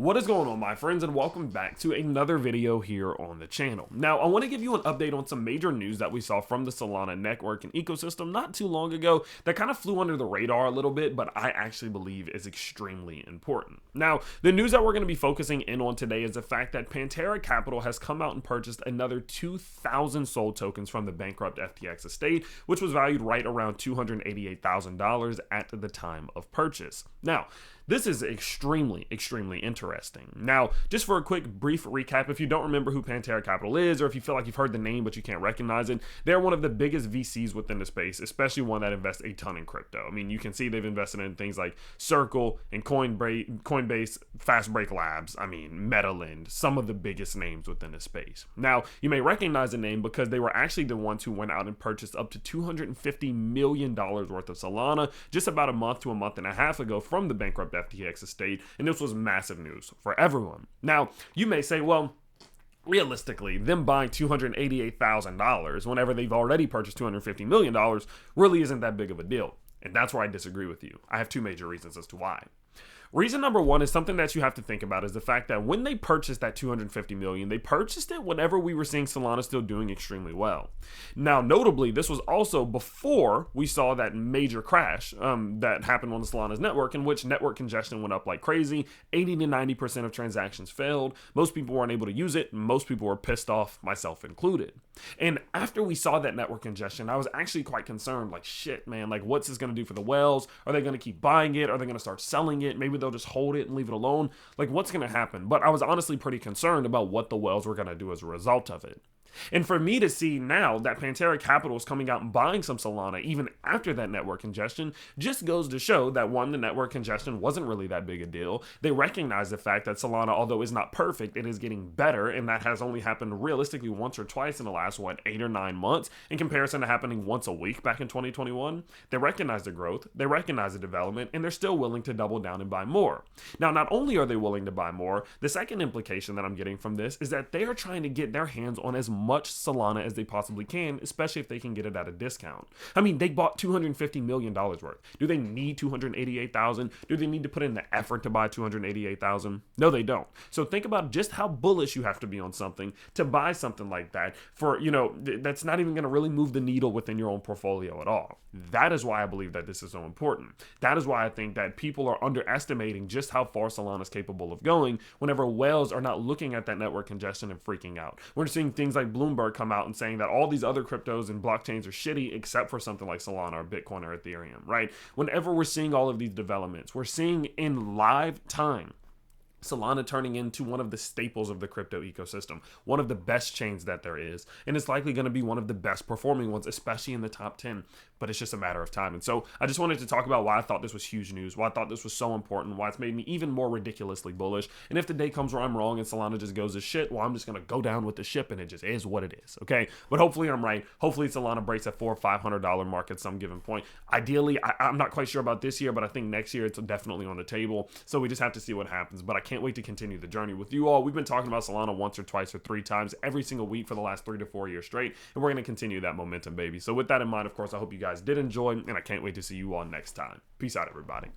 What is going on, my friends, and welcome back to another video here on the channel. Now, I want to give you an update on some major news that we saw from the Solana network and ecosystem not too long ago that kind of flew under the radar a little bit, but I actually believe is extremely important. Now, the news that we're going to be focusing in on today is the fact that Pantera Capital has come out and purchased another 2,000 SOL tokens from the bankrupt FTX estate, which was valued right around $288,000 at the time of purchase. Now, this is extremely interesting. Now, just for a quick brief recap, if you don't remember who Pantera Capital is, or if you feel like you've heard the name but you can't recognize it, they're one of the biggest VCs within the space, especially one that invests a ton in crypto. I mean, you can see they've invested in things like Circle and Coinbase, Fast Break Labs, Metalend, some of the biggest names within the space. Now, you may recognize the name because they were actually the ones who went out and purchased up to $250 million worth of Solana just about a month to a month and a half ago from the bankrupt FTX estate, and this was massive news for everyone. Now, you may say, well, realistically, them buying $288,000 whenever they've already purchased $250 million really isn't that big of a deal. And that's where I disagree with you. I have two major reasons as to why. Reason number one is something that you have to think about is the fact that when they purchased that $250 million, they purchased it whenever we were seeing Solana still doing extremely well. Now, notably, this was also before we saw that major crash that happened on the Solana's network, in which network congestion went up like crazy. 80 to 90% of transactions failed. Most people weren't able to use it. Most people were pissed off, myself included. And after we saw that network congestion, I was actually quite concerned, like, shit, man, like, what's this going to do for the whales? Are they going to keep buying it? Are they going to start selling it? Maybe they'll just hold it and leave it alone. Like, what's going to happen? But I was honestly pretty concerned about what the whales were going to do as a result of it. And for me to see now that Pantera Capital is coming out and buying some Solana even after that network congestion just goes to show that, one, the network congestion wasn't really that big a deal. They recognize the fact that Solana, although is not perfect, it is getting better, and that has only happened realistically once or twice in the last, 8 or 9 months in comparison to happening once a week back in 2021. They recognize the growth, they recognize the development, and they're still willing to double down and buy more. Now, not only are they willing to buy more, the second implication that I'm getting from this is that they are trying to get their hands on as much Solana as they possibly can, especially if they can get it at a discount. I mean, they bought $250 million worth. Do they need $288,000? Do they need to put in the effort to buy $288,000? No, they don't. So think about just how bullish you have to be on something to buy something like that for, that's not even going to really move the needle within your own portfolio at all. That is why I believe that this is so important. That is why I think that people are underestimating just how far Solana is capable of going whenever whales are not looking at that network congestion and freaking out. We're seeing things like Bloomberg come out and saying that all these other cryptos and blockchains are shitty except for something like Solana or Bitcoin or Ethereum, right? Whenever we're seeing all of these developments, we're seeing in live time Solana turning into one of the staples of the crypto ecosystem, one of the best chains that there is, and it's likely going to be one of the best performing ones, especially in the top 10, but it's just a matter of time. And so I just wanted to talk about why I thought this was huge news, why I thought this was so important, why it's made me even more ridiculously bullish. And if the day comes where I'm wrong and Solana just goes to shit, well, I'm just going to go down with the ship and it just is what it is, okay? But hopefully I'm right. Hopefully Solana breaks that $400 or $500 mark at some given point. Ideally, I'm not quite sure about this year, but I think next year it's definitely on the table. So we just have to see what happens, but I can't wait to continue the journey with you all. We've been talking about Solana once or twice or 3 times every single week for the last 3 to 4 years straight, and we're going to continue that momentum, baby. So with that in mind, of course, I hope you guys did enjoy, and I can't wait to see you all next time. Peace out, everybody.